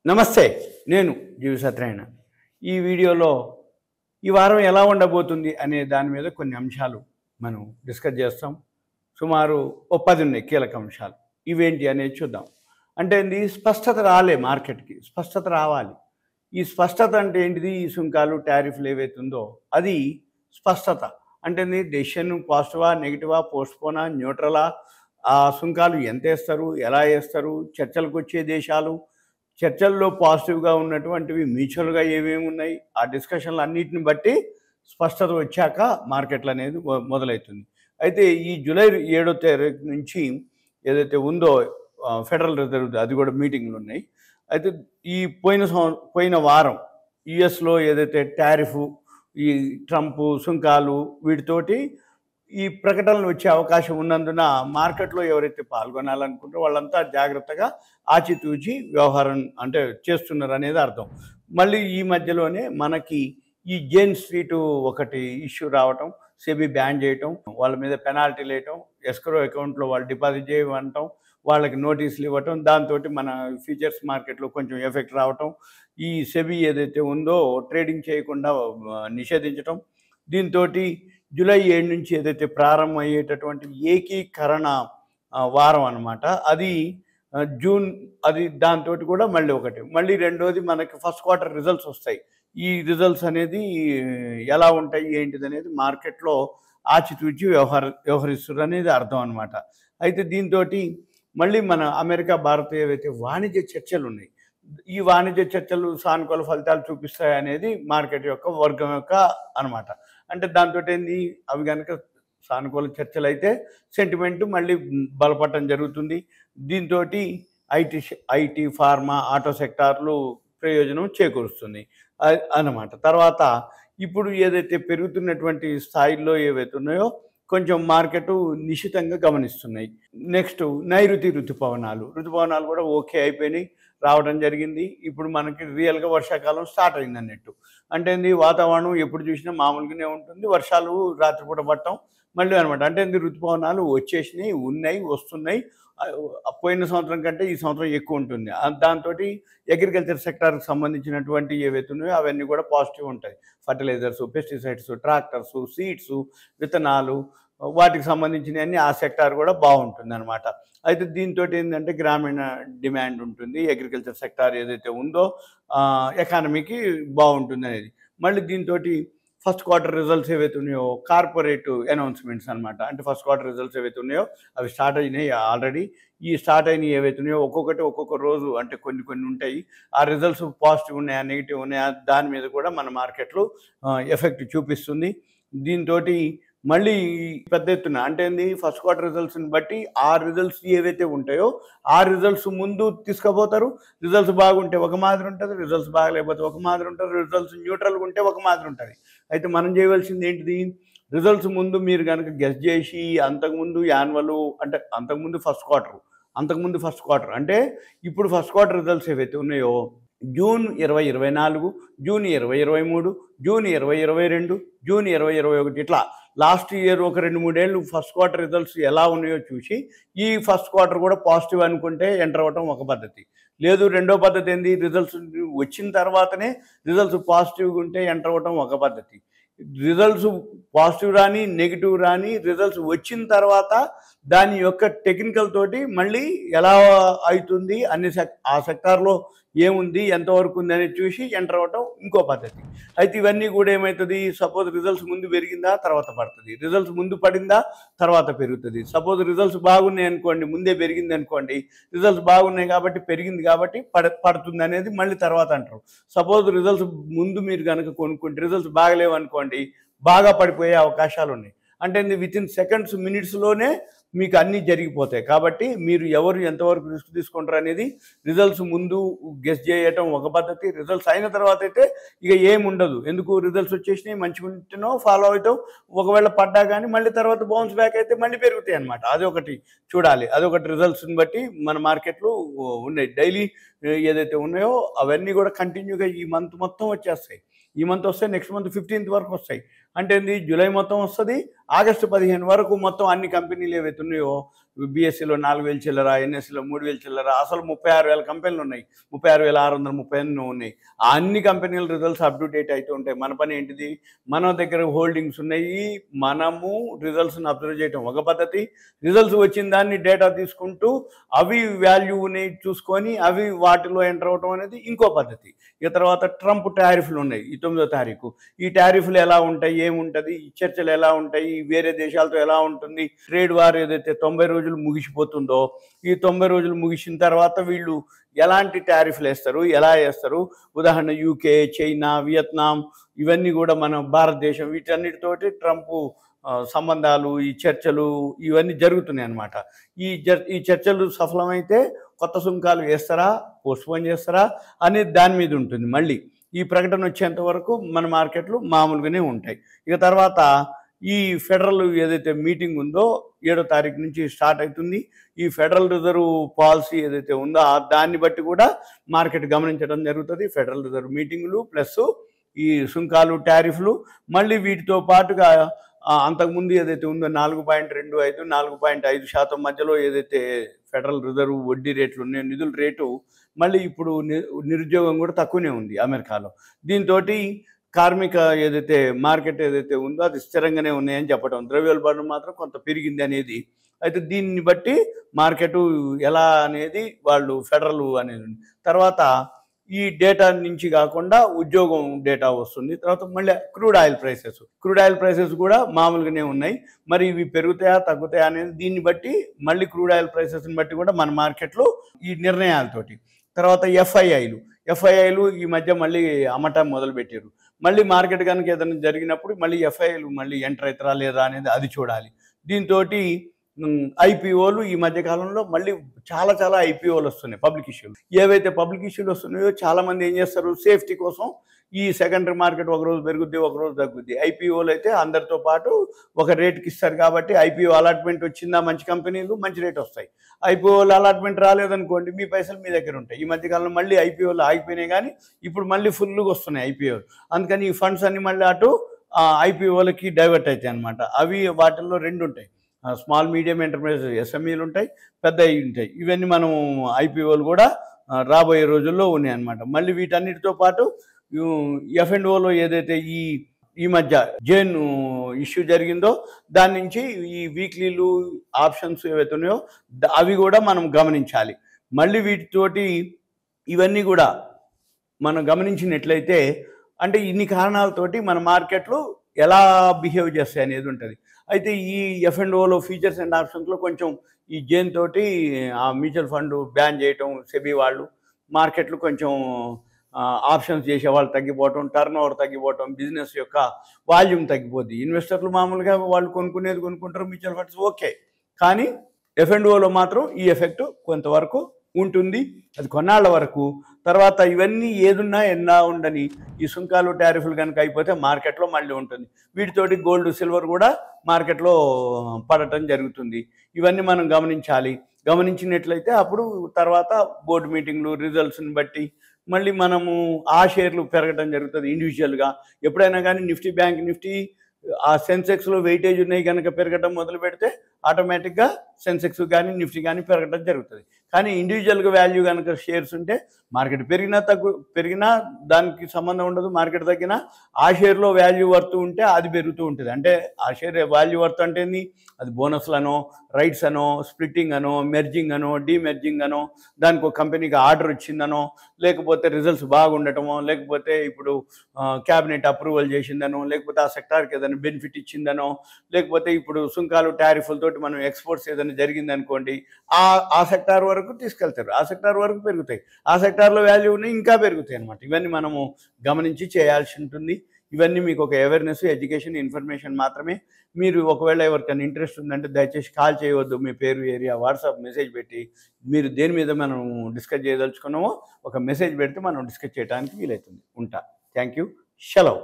నమస్తే, నేను జీవి సత్యనారాయణ. ఈ వీడియోలో ఈ వారం ఎలా ఉండబోతుంది అనే దాని మీద కొన్ని అంశాలు మనం డిస్కస్ చేస్తాం. సుమారు 10 ఉన్నాయి కీలక అంశాలు. ఇవేంటి అనేది చూద్దాం. అంటే ఇది స్పష్టత రాలే, మార్కెట్కి స్పష్టత రావాలి. ఈ స్పష్టత అంటే ఏంటిది? ఈ సుంకాలు టారిఫ్లు ఏవైతుందో అది స్పష్టత అంటే డెసిషన్ పాజిటివా, నెగిటివా, పోస్ట్పోనా, న్యూట్రలా, ఆ సుంకాలు ఎంత వేస్తారు, ఎలా వేస్తారు, చర్చలకు వచ్చే దేశాలు, చర్చల్లో పాజిటివ్గా ఉన్నటువంటివి మ్యూచువల్గా ఏమేమి ఉన్నాయి, ఆ డిస్కషన్లు అన్నిటిని బట్టి స్పష్టత వచ్చాక మార్కెట్లు అనేది మొదలవుతుంది. అయితే ఈ జూలై 7వ తారీఖు నుంచి ఏదైతే ఉందో ఫెడరల్ రిజర్వ్, అది కూడా మీటింగ్లు ఉన్నాయి. అయితే ఈ పోయిన వారం యుఎస్లో ఏదైతే టారిఫ్, ఈ ట్రంప్ సుంకాలు వీటితోటి ఈ ప్రకటనలు వచ్చే అవకాశం ఉన్నందున మార్కెట్లో ఎవరైతే పాల్గొనాలనుకుంటారో వాళ్ళంతా జాగ్రత్తగా ఆచితూచి వ్యవహారం అంటే చేస్తున్నారు అనేది అర్థం. మళ్ళీ ఈ మధ్యలోనే మనకి ఈ జేన్ స్ట్రీట్ ఒకటి ఇష్యూ రావటం, సెబీ బ్యాన్ చేయటం, వాళ్ళ మీద పెనాల్టీలు వేయటం, ఎస్క్రో అకౌంట్లో వాళ్ళు డిపాజిట్ చేయమంటాం, వాళ్ళకి నోటీసులు ఇవ్వటం, దాంతో మన ఫ్యూచర్స్ మార్కెట్లో కొంచెం ఎఫెక్ట్ రావటం, ఈ సెబీ ఏదైతే ఉందో ట్రేడింగ్ చేయకుండా నిషేధించటం, దీంతో జూలై 7 నుంచి ఏదైతే ప్రారంభమయ్యేటటువంటి ఏకీకరణ వారం అన్నమాట, అది జూన్, అది దాంతో కూడా మళ్ళీ రెండోది మనకి ఫస్ట్ క్వార్టర్ రిజల్ట్స్ వస్తాయి. ఈ రిజల్ట్స్ అనేది ఎలా ఉంటాయి ఏంటిది అనేది మార్కెట్లో ఆచితూచి వ్యవహరిస్తారు అనేది అర్థం అనమాట. అయితే దీంతో మళ్ళీ మన అమెరికా భారత్ ఏవైతే వాణిజ్య చర్చలు ఉన్నాయి, ఈ వాణిజ్య చర్చలు సానుకూల ఫలితాలు చూపిస్తాయి అనేది మార్కెట్ యొక్క వర్గం యొక్క అనమాట. అంటే దాంతో ఏంది, అవి కనుక సానుకూల చర్చలు అయితే సెంటిమెంట్ మళ్ళీ బలపడటం జరుగుతుంది. దీంతో ఐటీ, ఫార్మా, ఆటో సెక్టార్లు ప్రయోజనం చేకూరుస్తుంది అన్నమాట. తర్వాత ఇప్పుడు ఏదైతే పెరుగుతున్నటువంటి స్థాయిల్లో ఏవైతే ఉన్నాయో కొంచెం మార్కెట్ నిశితంగా గమనిస్తున్నాయి. నెక్స్ట్ నైరుతి ఋతుపవనాలు కూడా ఓకే అయిపోయినాయి, రావడం జరిగింది. ఇప్పుడు మనకి రియల్గా వర్షాకాలం స్టార్ట్ అయింది అన్నట్టు. అంటే వాతావరణం ఎప్పుడు చూసినా మామూలుగానే ఉంటుంది, వర్షాలు రాత్రిపూట పట్టడం మళ్ళీ అనమాట. అంటే ఋతుపవనాలు వచ్చేసినాయి, ఉన్నాయి, వస్తున్నాయి. పోయిన సంవత్సరం కంటే ఈ సంవత్సరం ఎక్కువ ఉంటుంది. దాంతో అగ్రికల్చర్ సెక్టార్కి సంబంధించినటువంటి ఏవైతే ఉన్నాయో అవన్నీ కూడా పాజిటివ్ ఉంటాయి. ఫర్టిలైజర్స్, పెస్టిసైడ్స్, ట్రాక్టర్స్, సీడ్స్, విత్తనాలు, వాటికి సంబంధించినవన్నీ ఆ సెక్టార్ కూడా బాగుంటుంది అనమాట. అయితే దీంతో ఏంటంటే గ్రామీణ డిమాండ్ ఉంటుంది, అగ్రికల్చర్ సెక్టార్ ఏదైతే ఉందో ఎకానమీకి బాగుంటుంది అనేది. మళ్ళీ దీంతో ఫస్ట్ క్వార్టర్ రిజల్ట్స్ ఏవైతే ఉన్నాయో కార్పొరేట్ అనౌన్స్మెంట్స్ అనమాట. అంటే ఫస్ట్ క్వార్టర్ రిజల్ట్స్ ఏవైతే ఉన్నాయో అవి స్టార్ట్ అయినాయి ఆల్రెడీ. ఈ స్టార్ట్ అయినవి ఏవైతే ఉన్నాయో ఒక్కొక్క రోజు అంటే కొన్ని ఉంటాయి. ఆ రిజల్ట్స్ పాజిటివ్ ఉన్నాయా, నెగిటివ్ ఉన్నాయా, దాని మీద కూడా మన మార్కెట్లో ఎఫెక్ట్ చూపిస్తుంది. దీంతో మళ్ళీ పెద్ద ఎత్తున అంటే ఫస్ట్ క్వార్టర్ రిజల్ట్స్ని బట్టి ఆ రిజల్ట్స్ ఏవైతే ఉంటాయో ఆ రిజల్ట్స్ ముందు తీసుకుపోతారు. రిజల్ట్స్ బాగుంటే ఒక మాదిరి ఉంటుంది, రిజల్ట్స్ బాగలేకపోతే ఒక మాదిరి ఉంటుంది, రిజల్ట్స్ న్యూట్రల్గా ఉంటే ఒక మాదిరి ఉంటుంది. అయితే మనం చేయవలసింది ఏంటిది, రిజల్ట్స్ ముందు మీరు కనుక గెస్ చేసి అంతకుముందు యాన్యువల్ అంటే అంతకుముందు ఫస్ట్ క్వార్టర్ అంటే ఇప్పుడు ఫస్ట్ క్వార్టర్ రిజల్ట్స్ ఏవైతే ఉన్నాయో జూన్ 2024, జూన్ 2023, జూన్ 2022, జూన్ 2021 ఇట్లా లాస్ట్ ఇయర్ ఒక 2-3 ఏళ్ళు ఫస్ట్ క్వార్టర్ రిజల్ట్స్ ఎలా ఉన్నాయో చూసి ఈ ఫస్ట్ క్వార్టర్ కూడా పాజిటివ్ అనుకుంటే ఎంటర్ అవ్వటం ఒక పద్ధతి. లేదు, రెండో పద్ధతి ఏంది, రిజల్ట్స్ వచ్చిన తర్వాతనే రిజల్ట్స్ పాజిటివ్గా ఉంటే ఎంటర్ అవ్వటం ఒక పద్ధతి. రిజల్ట్స్ పాజిటివ్ రాని, నెగిటివ్ రాని, రిజల్ట్స్ వచ్చిన తర్వాత దాని యొక్క టెక్నికల్ తోటి మళ్ళీ ఎలా అవుతుంది అన్ని ఆ సెక్టార్లో ఏముంది, ఎంతవరకు ఉంది అనేది చూసి ఎంటర్ అవ్వటం ఇంకో పద్ధతి. అయితే ఇవన్నీ కూడా ఏమవుతుంది, సపోజ్ రిజల్ట్స్ ముందు పెరిగిందా తర్వాత పడుతుంది, రిజల్ట్స్ ముందు పడిందా తర్వాత పెరుగుతుంది. సపోజ్ రిజల్ట్స్ బాగున్నాయి అనుకోండి, ముందే పెరిగింది అనుకోండి, రిజల్ట్స్ బాగున్నాయి కాబట్టి పెరిగింది కాబట్టి పడుతుంది అనేది మళ్ళీ తర్వాత అంటారు. సపోజ్ రిజల్ట్స్ ముందు మీరు కనుక కొనుక్కుంటే రిజల్ట్స్ బాగలేవు అనుకోండి, బాగా పడిపోయే అవకాశాలు ఉన్నాయి. అంటే వితిన్ సెకండ్స్, మినిట్స్లోనే మీకు అన్నీ జరిగిపోతాయి. కాబట్టి మీరు ఎవరు ఎంతవరకు రిస్క్ తీసుకుంటారు అనేది రిజల్ట్స్ ముందు గెస్ చేయటం ఒక పద్ధతి, రిజల్ట్స్ అయిన తర్వాత అయితే ఇక ఏముండదు. ఎందుకు, రిజల్ట్స్ వచ్చేసినాయి, మంచిగా ఉంటేనో ఫాలో అవుతాం, ఒకవేళ పడ్డా కానీ మళ్ళీ తర్వాత బౌన్స్ బ్యాక్ అయితే మళ్ళీ పెరుగుతాయి అనమాట. అదొకటి చూడాలి, అదొకటి రిజల్ట్స్ని బట్టి మన మార్కెట్లో ఉన్నాయి. డైలీ ఏదైతే ఉన్నాయో అవన్నీ కూడా కంటిన్యూగా ఈ మంత్ మొత్తం వచ్చేస్తాయి. ఈ మంత్ వస్తే నెక్స్ట్ మంత్ 15th వరకు వస్తాయి. అంటే జూలై మొత్తం వస్తుంది, ఆగస్టు 15 వరకు మొత్తం అన్ని కంపెనీలు ఏవైతే ఉన్నాయో బీఎస్సీలో 4,000 చిల్లర, ఎన్ఎస్సీలో 3,000 చిల్లర, అసలు 36,000 కంపెనీలు ఉన్నాయి, 36,638 ఉన్నాయి. ఆ అన్ని కంపెనీల రిజల్ట్స్ అప్ టు డేట్ అయితే ఉంటాయి. మన పని ఏంటిది, మన దగ్గర హోల్డింగ్స్ ఉన్నాయి, మనము రిజల్ట్స్ని అబ్జర్వ్ చేయటం ఒక పద్ధతి, రిజల్ట్స్ వచ్చిన దాన్ని డేటా తీసుకుంటూ అవి వాల్యూని చూసుకొని అవి వాటిలో ఎంటర్ అవటం అనేది ఇంకో పద్ధతి. ఇక తర్వాత ట్రంప్ టారిఫ్లు ఉన్నాయి ఈ 9వ తారీఖు. ఈ టారిఫ్లు ఎలా ఉంటాయి, ఏముంటుంది, ఈ చర్చలు ఎలా ఉంటాయి, వేరే దేశాలతో ఎలా ఉంటుంది, ట్రేడ్ వార్ ఏదైతే 90 రోజులు ముగిసిపోతుందో ఈ 90 రోజులు ముగిసిన తర్వాత వీళ్ళు ఎలాంటి టారిఫ్లు వేస్తారు, ఎలా వేస్తారు, ఉదాహరణ యూకే, చైనా, వియత్నాం ఇవన్నీ కూడా మన భారతదేశం వీటన్నిటితోటి ట్రంప్ సంబంధాలు, ఈ చర్చలు ఇవన్నీ జరుగుతున్నాయి అన్నమాట. ఈ చర్చలు సఫలమైతే కొత్త సుంకాలు వేస్తారా, పోస్ట్పోన్ చేస్తారా అనేది దాని మీద ఉంటుంది. మళ్ళీ ఈ ప్రకటన వచ్చేంత వరకు మన మార్కెట్లు మామూలుగానే ఉంటాయి. ఇక తర్వాత ఈ ఫెడరల్ ఏదైతే మీటింగ్ ఉందో 7వ తారీఖు నుంచి స్టార్ట్ అవుతుంది. ఈ ఫెడరల్ రిజర్వ్ పాలసీ ఏదైతే ఉందో దాన్ని బట్టి కూడా మార్కెట్ గమనించడం జరుగుతుంది. ఫెడరల్ రిజర్వ్ మీటింగులు ప్లస్ ఈ సుంకాలు, టారిఫ్లు, మళ్ళీ వీటితో పాటుగా అంతకుముందు ఏదైతే ఉందో 4.25, 4.5% మధ్యలో ఏదైతే ఫెడరల్ రిజర్వ్ వడ్డీ రేట్లు ఉన్నాయో, నిధుల రేటు మళ్ళీ ఇప్పుడు నిరుద్యోగం కూడా తక్కువనే ఉంది అమెరికాలో. దీంతో కార్మిక ఏదైతే మార్కెట్ ఏదైతే ఉందో అది స్థిరంగానే ఉన్నాయని చెప్పడం, ద్రవ్యోల్బణం మాత్రం కొంత పెరిగింది అనేది. అయితే దీన్ని బట్టి మార్కెట్ ఎలా అనేది వాళ్ళు ఫెడరల్ అనేది. తర్వాత ఈ డేటా నుంచి కాకుండా ఉద్యోగం డేటా వస్తుంది. తర్వాత మళ్ళీ క్రూడ్ ఆయిల్ ప్రైసెస్ కూడా మామూలుగానే ఉన్నాయి. మరి ఇవి పెరుగుతాయా తగ్గుతాయా అనేది దీన్ని బట్టి మళ్ళీ క్రూడ్ ఆయిల్ ప్రైసెస్ని బట్టి కూడా మన మార్కెట్లో ఈ నిర్ణయాలతోటి. తర్వాత ఎఫ్ఐఐలు ఈ మధ్య మళ్ళీ అమ్మటం మొదలుపెట్టారు. మళ్ళీ మార్కెట్ కనుక ఏదైనా జరిగినప్పుడు మళ్ళీ ఎఫ్ఐఐలు మళ్ళీ ఎంటర్ అవుతారా లేదా అనేది అది చూడాలి. దీంతో ఐపీఓలు ఈ మధ్యకాలంలో మళ్ళీ చాలా ఐపీఓలు వస్తున్నాయి. పబ్లిక్ ఇష్యూలు ఏవైతే పబ్లిక్ ఇష్యూలు వస్తున్నాయో చాలామంది ఏం చేస్తారు, సేఫ్టీ కోసం ఈ సెకండరీ మార్కెట్ ఒకరోజు పెరుగుద్ది ఒకరోజు తగ్గుద్ది. ఐపీఓలు అయితే అందరితో పాటు ఒక రేటుకి ఇస్తారు కాబట్టి ఐపీఓ అలాట్మెంట్ వచ్చిందా మంచి కంపెనీలు మంచి రేట్ వస్తాయి. ఐపీఓలు అలాట్మెంట్ రాలేదనుకోండి మీ పైసలు మీ దగ్గర ఉంటాయి. ఈ మధ్యకాలంలో మళ్ళీ ఐపీఓలు ఆగిపోయినాయి కానీ ఇప్పుడు మళ్ళీ ఫుల్గా వస్తున్నాయి ఐపీఓలు. అందుకని ఈ ఫండ్స్ అన్ని మళ్ళీ అటు ఐపీఓలకి డైవర్ట్ అవుతాయి అన్నమాట. అవి వాటిల్లో 2 ఉంటాయి, స్మాల్ మీడియం ఎంటర్ప్రైజ్ ఎస్ఎంఈలు ఉంటాయి, పెద్దవి ఉంటాయి. ఇవన్నీ మనం ఐపీఓలు కూడా రాబోయే రోజుల్లో ఉన్నాయి అన్నమాట. మళ్ళీ వీటన్నిటితో పాటు ఎఫ్ఎండ్ఓలో ఏదైతే ఈ మధ్య జైన్ ఇష్యూ జరిగిందో దాని నుంచి ఈ వీక్లీలు ఆప్షన్స్ ఏవైతే ఉన్నాయో అవి కూడా మనం గమనించాలి. మళ్ళీ వీటితోటి ఇవన్నీ కూడా మనం గమనించినట్లయితే అంటే ఇన్ని కారణాలతోటి మన మార్కెట్లు ఎలా బిహేవ్ చేస్తాయి అనేది ఉంటుంది. అయితే ఈ ఎఫ్ఎండ్ఓలో ఫీచర్స్ అండ్ ఆప్షన్స్లో కొంచెం ఈ జైన్ తోటి ఆ మ్యూచువల్ ఫండ్ బ్యాన్ చేయటం, సెబీ వాళ్ళు మార్కెట్లు కొంచెం ఆప్షన్స్ చేసే వాళ్ళు తగ్గిపోవటం, టర్న్ ఓవర్ తగ్గిపోవటం, బిజినెస్ యొక్క వాల్యూమ్ తగ్గిపోద్ది. ఇన్వెస్టర్లు మామూలుగా వాళ్ళు కొనుక్కుంటారు మ్యూచువల్ ఫండ్స్ ఓకే, కానీ ఎఫ్ఎండ్ఓలో మాత్రం ఈ ఎఫెక్ట్ కొంతవరకు ఉంటుంది. అది కొన్నాళ్ళ వరకు. తర్వాత ఇవన్నీ ఏదున్నా ఎన్నా ఉండని ఈ సుంకాలు టారిఫ్లు కనుక అయిపోతే మార్కెట్లో మళ్ళీ ఉంటుంది. వీటితోటి గోల్డ్ సిల్వర్ కూడా మార్కెట్లో పడటం జరుగుతుంది. ఇవన్నీ మనం గమనించాలి. గమనించినట్లయితే అప్పుడు తర్వాత బోర్డు మీటింగ్లు రిజల్ట్స్ని బట్టి మళ్ళీ మనము ఆ షేర్లు పెరగడం జరుగుతుంది ఇండివిజువల్గా. ఎప్పుడైనా కానీ నిఫ్టీ ఆ సెన్సెక్స్లో వెయిటేజ్ ఉన్నాయి కనుక పెరగడం మొదలు పెడితే ఆటోమేటిక్గా సెన్సెక్స్ కానీ నిఫ్టీ కానీ పెరగడం జరుగుతుంది. కానీ ఇండివిజువల్గా వాల్యూ కనుక షేర్స్ ఉంటే మార్కెట్ పెరిగినా దానికి సంబంధం ఉండదు, మార్కెట్ తగ్గినా ఆ షేర్లో వాల్యూ వర్త్ ఉంటే అది పెరుగుతూ ఉంటుంది. అంటే ఆ షేర్ వాల్యూ వర్త్ అంటే అది బోనస్లనో, రైట్స్ అనో, స్ప్లిట్టింగ్ అనో, మెర్జింగ్ అనో, డీమెర్జింగ్ అనో, దానికి ఒక కంపెనీకి ఆర్డర్ వచ్చిందనో, లేకపోతే రిజల్ట్స్ బాగుండటమో, లేకపోతే ఇప్పుడు క్యాబినెట్ అప్రూవల్ చేసిందనో, లేకపోతే ఆ సెక్టార్కి ఏదైనా బెనిఫిట్ ఇచ్చిందనో, లేకపోతే ఇప్పుడు సుంకాలు టారిఫ్లతోటి మనం ఎక్స్పోర్ట్స్ ఏదైనా జరిగిందనుకోండి ఆ సెక్టార్ వరకు తీసుకెళ్తారు, ఆ సెక్టార్ వరకు పెరుగుతాయి, ఆ సెక్టార్లో వాల్యూ ఉన్నాయి ఇంకా పెరుగుతాయి అనమాట. ఇవన్నీ మనము గమనించి చేయాల్సి ఉంటుంది. ఇవన్నీ మీకు ఒక అవేర్నెస్, ఎడ్యుకేషన్, ఇన్ఫర్మేషన్ మాత్రమే. మీరు ఒకవేళ ఎవరికైనా ఇంట్రెస్ట్ ఉందంటే దయచేసి కాల్ చేయవద్దు. మీ పేరు, ఏరియా, వాట్సాప్ మెసేజ్ పెట్టి మీరు దేని మీద మనం డిస్కస్ చేయదలుచుకున్నామో ఒక మెసేజ్ పెడితే మనం డిస్కస్ చేయడానికి వీలవుతుంది. ఉంటా. Thank you. సెలవు.